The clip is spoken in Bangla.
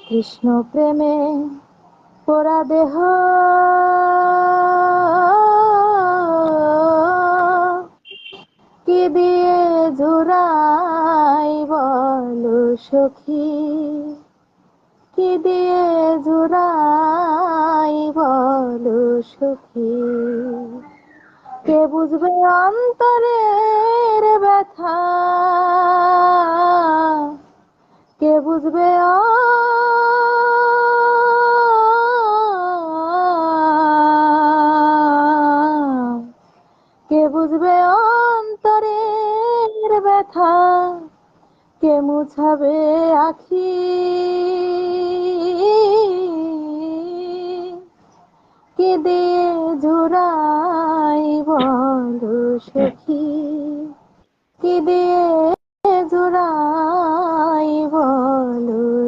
কৃষ্ণ প্রেমে পোড়া দেহ কি দিয়ে জুড়াই বলো সখী, কি দিয়ে জুড়াই বলো সখী। কে বুঝবে অন্তরের ব্যথা, কে বুঝবে কে বুঝবে অন্তরের ব্যথা, কে মুছাবে আখি, কে দিয়ে জোড়াই বলো সখী, কি দিয়ে